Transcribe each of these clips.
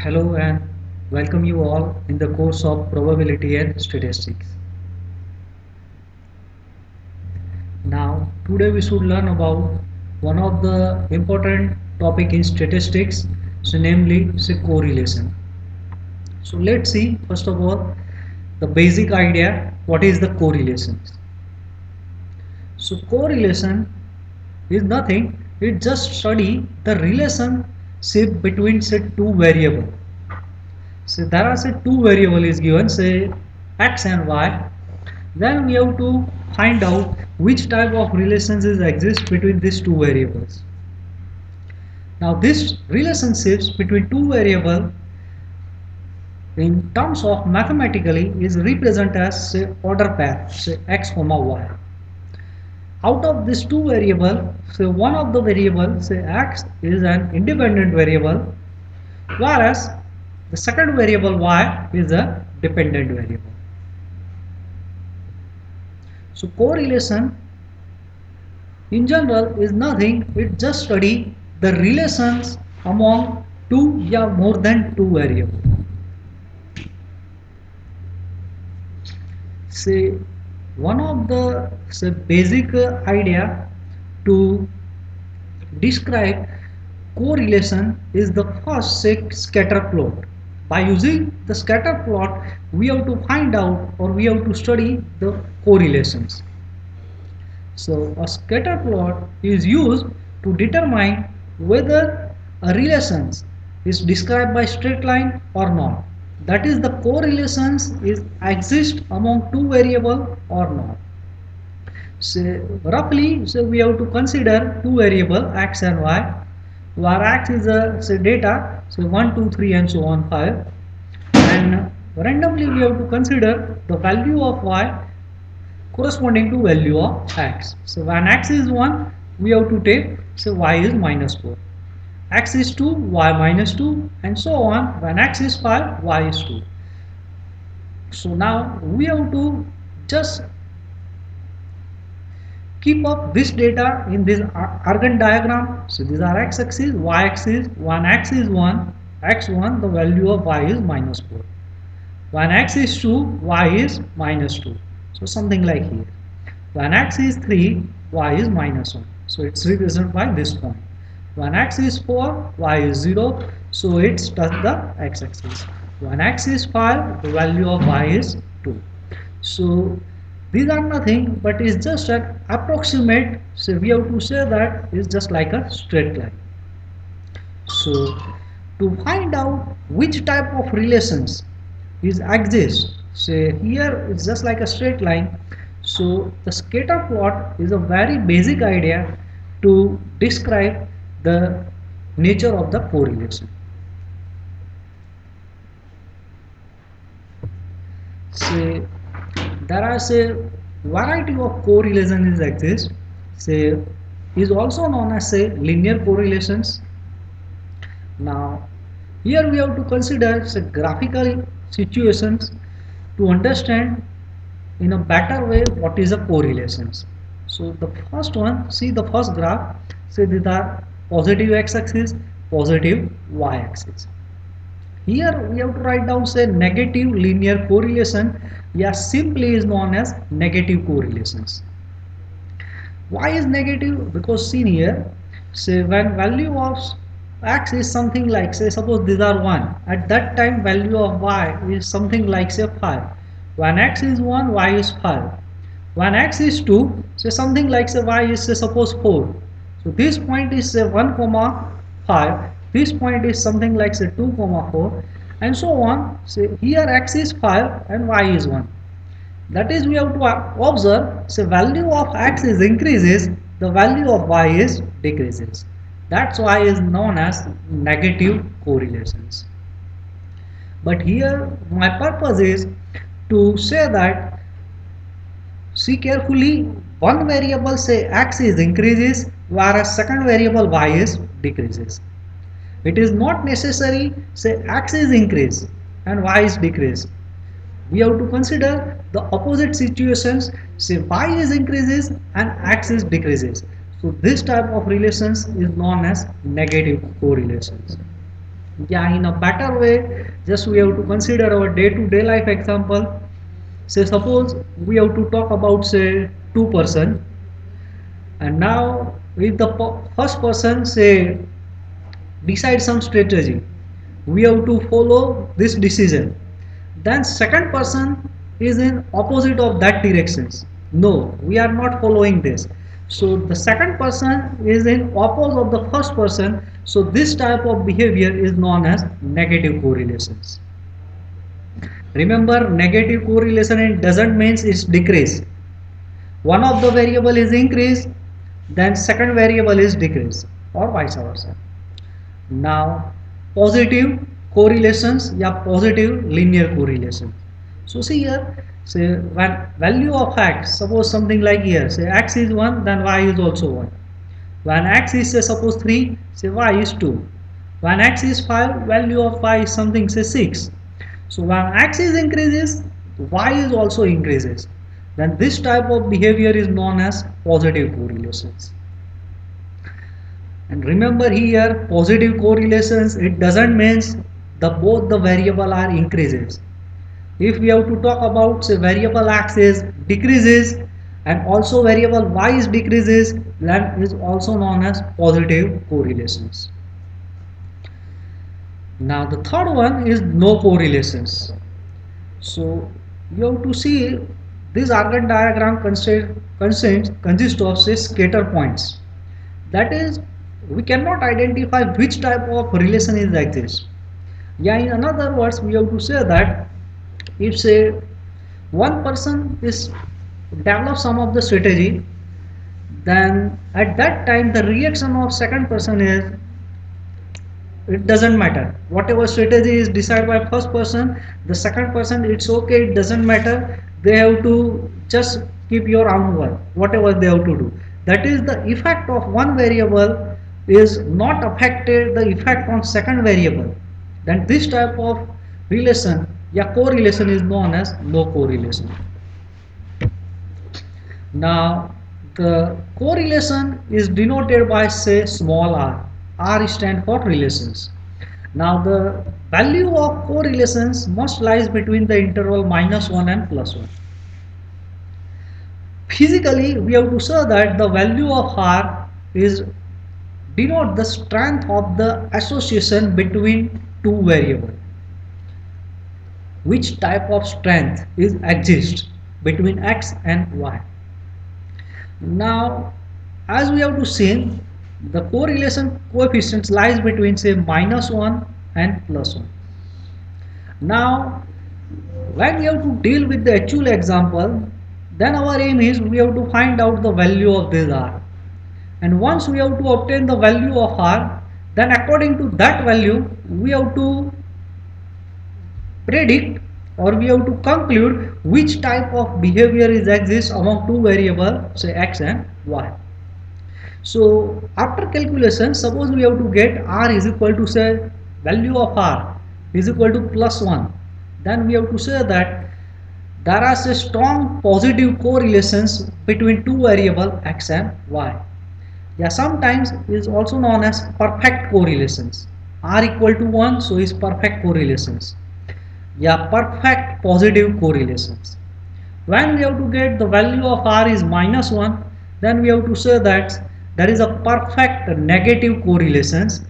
Hello and welcome you all in the course of probability and statistics. Now today we should learn about one of the important topic in statistics, so namely say correlation. So let's see first of all the basic idea what is the correlations. So correlation is nothing, it just study the relationship between say two variables. So there are say two variable is given say x and y. Then we have to find out which type of relationships exist between these two variables. Now these relationships between two variables in terms of mathematically is represented as say order pair say x comma y. Out of these two variables, say one of the variables say x is an independent variable, whereas the second variable y is a dependent variable. So correlation in general is nothing, it just study the relations among two or more than two variables. Say one of the say basic idea to describe correlation is the first say scatter plot. By using the scatter plot we have to find out or we have to study the correlations. So a scatter plot is used to determine whether a relation is described by straight line or not. That is the correlations is exist among two variable or not. So roughly so we have to consider two variable x and y, where x is a say data so 1 2 3 and so on 5, and randomly we have to consider the value of y corresponding to value of x. So when x is 1 we have to take so y is minus 4, x is 2 y minus 2 and so on. When x is 5 y is 2. So now we have to just keep up this data in this Argand diagram. So these are x axis, y axis. When x is 1, x1 the value of y is minus 4. When x is 2, y is minus 2. So something like here. When x is 3, y is minus 1. So it's represented by this point. When x is 4, y is 0. So it's touch the x-axis. When x is 5, the value of y is 2. So these are nothing but it's just an approximate. So we have to say that it's just like a straight line. So to find out which type of relations is exist, say here it's just like a straight line. So the scatter plot is a very basic idea to describe the nature of the correlation. Say there are say variety of correlations exist. Say is also known as say linear correlations. Now here we have to consider say graphical situations to understand in a better way what is a correlations. So the first one, see the first graph, say these are positive x-axis, positive y-axis. Here we have to write down say negative linear correlation, yeah simply is known as negative correlations. Why is negative? Because seen here, say when value of x is something like say suppose these are 1, at that time value of y is something like say 5. When x is 1, y is 5. When x is 2, say something like say y is say suppose 4. So this point is say 1 comma 5, this point is something like say 2 comma 4 and so on. Say here x is 5 and y is 1. That is we have to observe so value of x is increases, the value of y is decreases. That's why is known as negative correlations. But here my purpose is to say that see carefully, one variable say x is increases whereas second variable y is decreases. It is not necessary say x is increase and y is decrease. We have to consider the opposite situations, say y is increases and x is decreases. So this type of relations is known as negative correlations. Yeah, in a better way, just we have to consider our day-to-day life example. Say suppose we have to talk about say two-person, and now if the first person say decide some strategy, we have to follow this decision, then second person is in opposite of that directions. No, we are not following this, so the second person is in opposite of the first person, so this type of behavior is known as negative correlations. Remember, negative correlation it doesn't means it's decrease. One of the variable is increase, then second variable is decrease, or vice versa. Now, positive correlations, yeah, positive linear correlation. So see here, say when value of x, suppose something like here, say x is 1, then y is also 1. When x is say suppose 3, say y is 2. When x is 5, value of y is something say 6. So when x is increases, y is also increases. Then this type of behavior is known as positive correlations. And remember here, positive correlations, it doesn't means the both the variable are increases. If we have to talk about say variable x is decreases and also variable y is decreases, that is also known as positive correlations. Now the third one is no correlations. So you have to see this Argand diagram consists of say scatter points. That is, we cannot identify which type of relation is exist. Yeah, in other words, we have to say that if say one person is develop some of the strategy, then at that time the reaction of second person is it doesn't matter whatever strategy is decided by first person, the second person it's okay, it doesn't matter, they have to just keep your own work whatever they have to do. That is the effect of one variable is not affected the effect on second variable, then this type of relation, yeah, correlation is known as no correlation. Now, the correlation is denoted by say small r. R stands for relations. Now, the value of correlations must lies between the interval -1 and +1. Physically, we have to show that the value of R is denote the strength of the association between two variables. Which type of strength is exists between x and y. Now, as we have to see, the correlation coefficient lies between say -1 and +1. Now, when we have to deal with the actual example, then our aim is we have to find out the value of this r. And once we have to obtain the value of r, then according to that value, we have to predict or we have to conclude which type of behavior is exists among two variables, say x and y. So after calculation, suppose we have to get r is equal to say value of r is equal to +1, then we have to say that there are say strong positive correlations between two variable x and y. Yeah, sometimes is also known as perfect correlations. R equal to 1, so is perfect correlations. Yeah, perfect positive correlations. When we have to get the value of r is -1, then we have to say that there is a perfect negative correlations.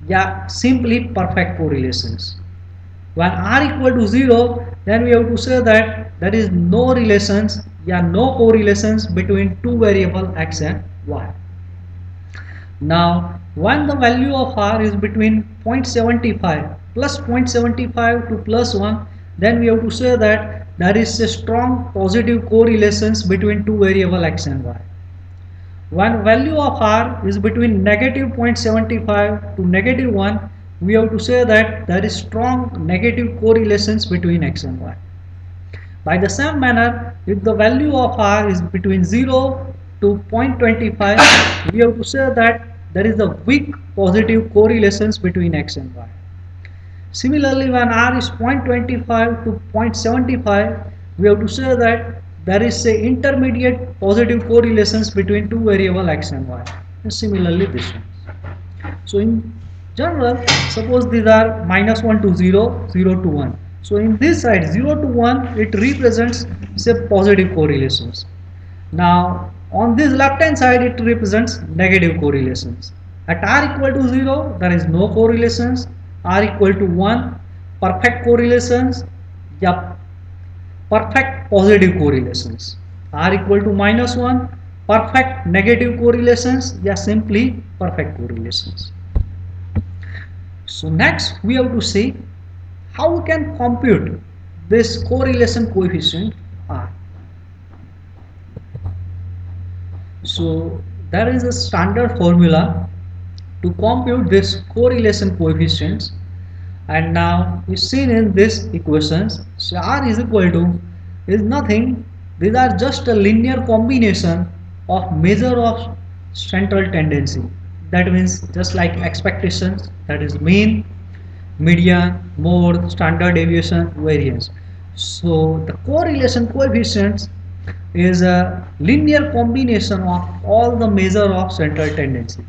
Yeah, simply perfect correlations. When r equal to 0, then we have to say that there is no relations, yeah, no correlations between two variable x and y. Now, when the value of r is between 0.75 plus 0.75 to +1, then we have to say that there is a strong positive correlations between two variable x and y. When value of r is between -0.75 to -1, we have to say that there is strong negative correlations between x and y. By the same manner, if the value of r is between 0 to 0.25, we have to say that there is a weak positive correlations between x and y. Similarly, when r is 0.25 to 0.75, we have to say that there is a intermediate positive correlations between two variable x and y. And similarly, this one. So in General, suppose these are minus 1 to 0, 0 to 1. So in this side 0 to 1 it represents say positive correlations. Now on this left hand side it represents negative correlations. At r equal to 0 there is no correlations, r equal to 1 perfect correlations, yeah, perfect positive correlations, r equal to minus 1 perfect negative correlations, yeah, simply perfect correlations. So next we have to see how we can compute this correlation coefficient r. So there is a standard formula to compute this correlation coefficients, and now we seen in this equations. So r is equal to is nothing, these are just a linear combination of measure of central tendency, that means just like expectations, that is mean, median, mode, standard deviation, variance. So the correlation coefficients is a linear combination of all the measure of central tendency,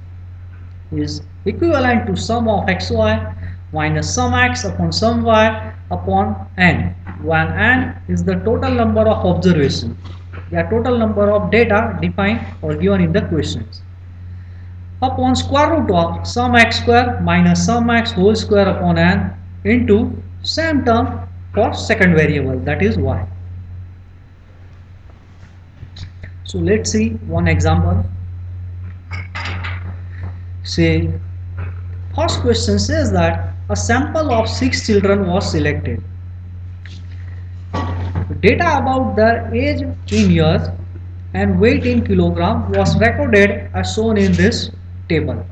is equivalent to sum of xy minus sum x upon sum y upon n, when n is the total number of observations, the total number of data defined or given in the questions, upon square root of sum x square minus sum x whole square upon n into same term for second variable, that is y. So let's see one example. Say first question says that a sample of 6 children was selected. Data about their age in years and weight in kilogram was recorded as shown in this table.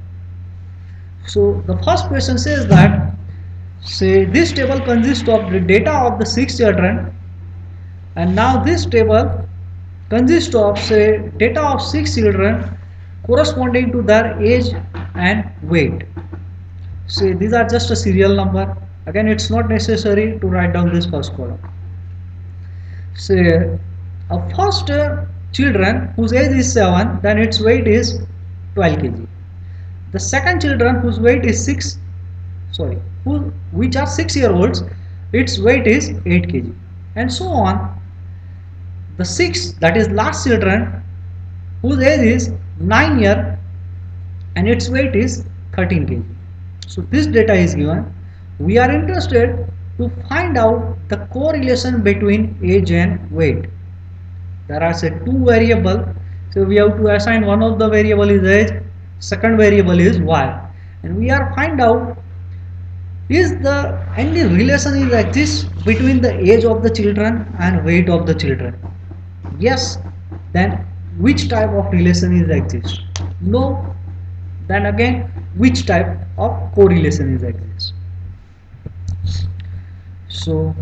So the first question says that, say this table consists of the data of the 6 children, and now this table consists of say data of 6 children corresponding to their age and weight. Say these are just a serial number. Again, it's not necessary to write down this first column. Say a first children whose age is 7, then its weight is 12 kg. The second children whose weight is 6, sorry, which are 6 year olds, its weight is 8 kg, and so on. The sixth, that is last children whose age is 9 year and its weight is 13 kg. So this data is given. We are interested to find out the correlation between age and weight. There are say two variable, so we have to assign one of the variable is age, second variable is y, and we are find out is the any relation is exists between the age of the children and weight of the children. Yes, then which type of relation is exist? No, then again which type of correlation is exist? So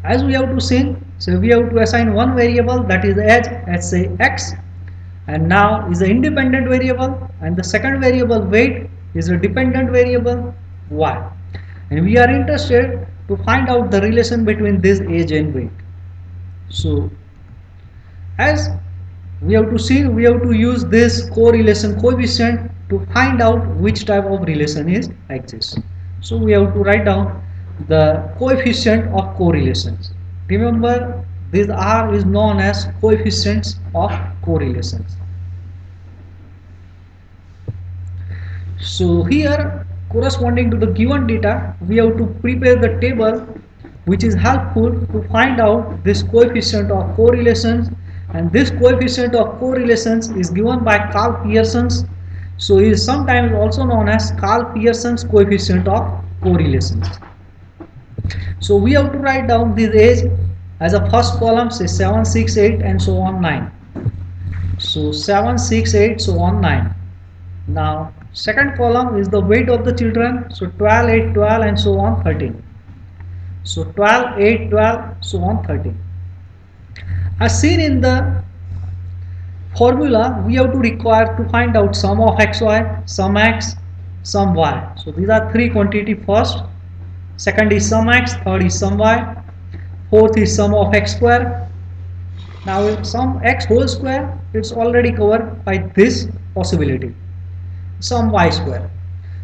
as we have to say, so we have to assign one variable, that is age, let's say x, and now is the independent variable, and the second variable weight is a dependent variable y, and we are interested to find out the relation between this age and weight. So as we have to see, we have to use this correlation coefficient to find out which type of relation is exists. So we have to write down the coefficient of correlations. Remember, this r is known as coefficients of correlations. So here, corresponding to the given data, we have to prepare the table which is helpful to find out this coefficient of correlations, and this coefficient of correlations is given by Karl Pearson's, so it is sometimes also known as Karl Pearson's coefficient of correlations. So we have to write down this age as a first column, say 7, 6, 8 and so on 9. So 7, 6, 8 so on 9. Now second column is the weight of the children, so 12, 8, 12 and so on 13. So 12, 8, 12 so on 13. As seen in the formula, we have to require to find out sum of xy, sum x, sum y. So these are three quantity first, second is sum x, third is sum y, fourth is sum of x square. Now sum x whole square, it's already covered by this possibility, sum y square.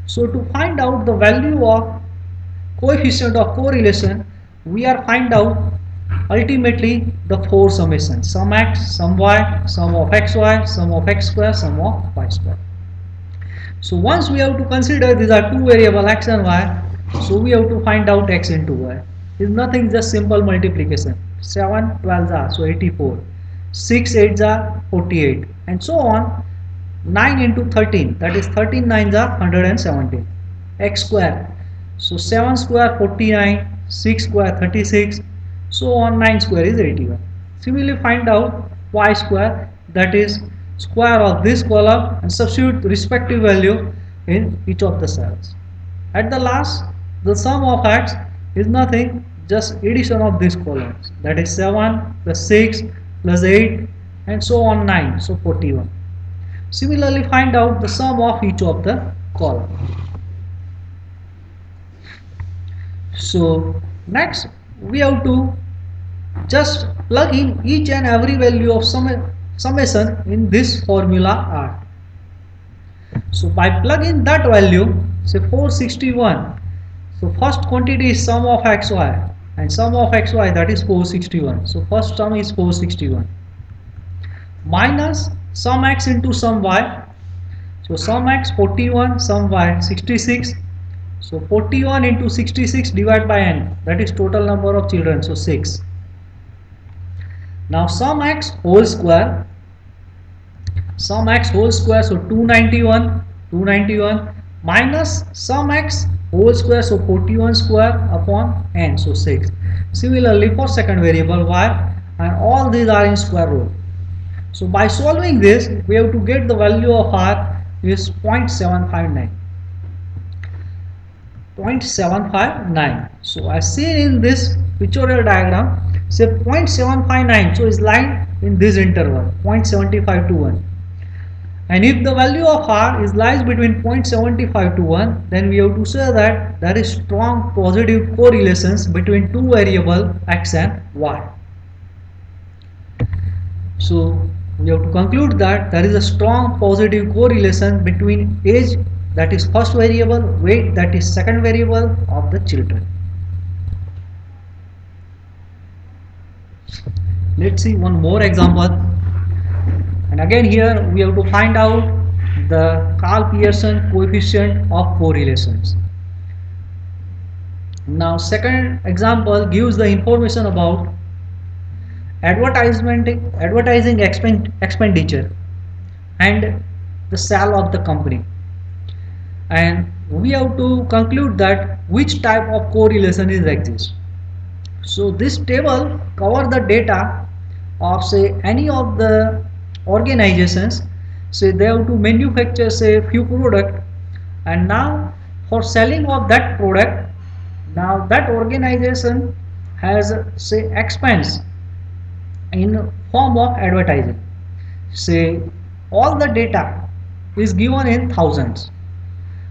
So to find out the value of coefficient of correlation, we are find out ultimately the four summations: sum x, sum y, sum of xy, sum of x square, sum of y square. So once we have to consider these are two variable x and y, so we have to find out x into y. It's nothing, just simple multiplication. 7 12 are so 84, 6 8 are 48, and so on. 9 into 13, that is 13 nines are 117. X square, so 7 square 49, 6 square 36, so on. 9 square is 81. Similarly find out y square, that is square of this column, and substitute respective value in each of the cells. At the last, the sum of x is nothing, just addition of these columns, that is 7 plus 6 plus 8 and so on. 9, so 41. Similarly find out the sum of each of the column. So next we have to just plug in each and every value of summation in this formula R. So by plugging that value, say 461, so first quantity is sum of xy, and sum of xy, that is 461. So first sum is 461 minus sum x into sum y. So sum x 41, sum y 66. So 41 into 66 divided by n, that is total number of children, so 6. Now sum x whole square, sum x whole square, so 291 minus sum x whole square, so 41 square upon n, so 6. Similarly for second variable y, and all these are in square root. So by solving this, we have to get the value of r is 0.759. 0.759. So as seen in this pictorial diagram, say 0.759, so is lying in this interval 0.75 to 1. And if the value of r is lies between 0.75 to 1, then we have to say that there is strong positive correlations between two variable x and y. So we have to conclude that there is a strong positive correlation between age, that is first variable, weight, that is second variable of the children. Let's see one more example. And again here we have to find out the Karl Pearson coefficient of correlations. Now second example gives the information about advertising expenditure and the sale of the company, and we have to conclude that which type of correlation is exist. So this table cover the data of say any of the organizations. Say they have to manufacture say few product, and now for selling of that product, now that organization has say expense in form of advertising. Say all the data is given in thousands.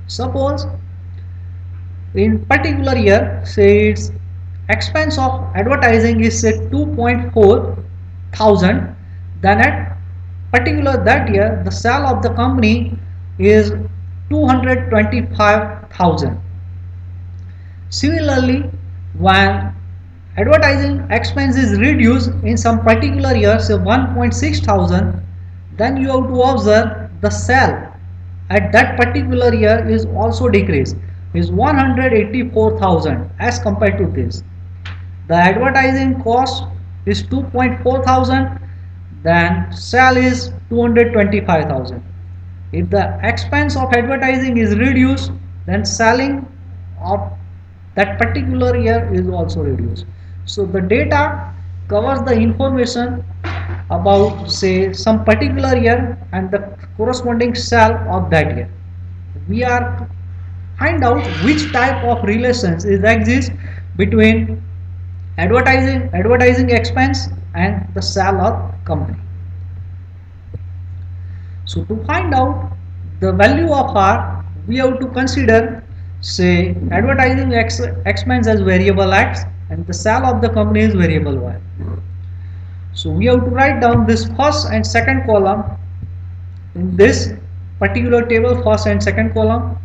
Suppose in particular year, say its expense of advertising is say 2.4 thousand, then at particular that year the sale of the company is 225,000. Similarly, when advertising expense is reduced in some particular year, say 1.6 thousand, then you have to observe the sale at that particular year is also decreased, is 184,000 as compared to this. The advertising cost is 2.4 thousand, then sale is 225,000. If the expense of advertising is reduced, then selling of that particular year is also reduced. So the data covers the information about say some particular year and the corresponding sale of that year. We are find out which type of relations is exist between advertising expense and the sale of company. So to find out the value of R, we have to consider say advertising expense as variable x and the sale of the company is variable y. So we have to write down this first and second column in this particular table, first and second column.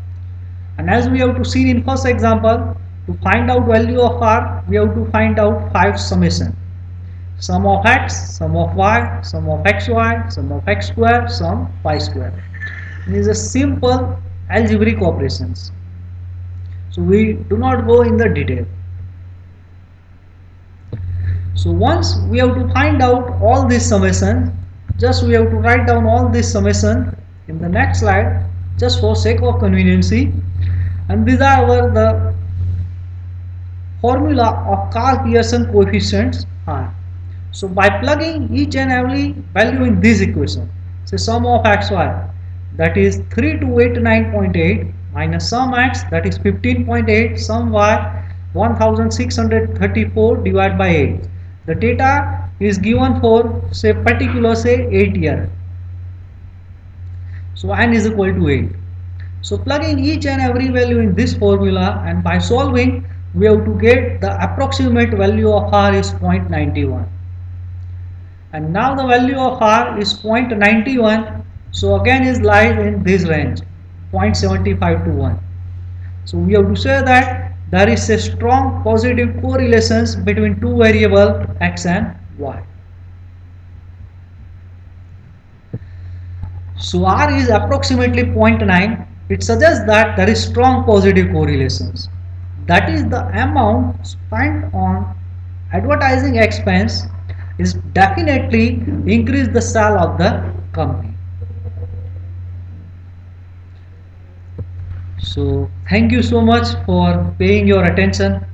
And as we have to see in first example, to find out value of r, we have to find out 5 summation. Sum of x, sum of y, sum of xy, sum of x square, sum y square. It is a simple algebraic operations. So we do not go in the detail. So once we have to find out all these summation, just we have to write down all this summation in the next slide, just for sake of conveniency. And these are our the formula of Karl-Pearson coefficients are. So by plugging each and every value in this equation, say sum of xy, that is 3289.8 minus sum x, that is 15.8, sum y 1634 divided by 8. The data is given for say particular say 8 year. So n is equal to 8. So plugging each and every value in this formula, and by solving we have to get the approximate value of r is 0.91. And now the value of r is 0.91, so again is lies in this range 0.75 to 1. So we have to say that there is a strong positive correlations between two variables x and y. So r is approximately zero point 0.9. It suggests that there is strong positive correlations. That is the amount spent on advertising expense is definitely increase the sale of the company. So thank you so much for paying your attention.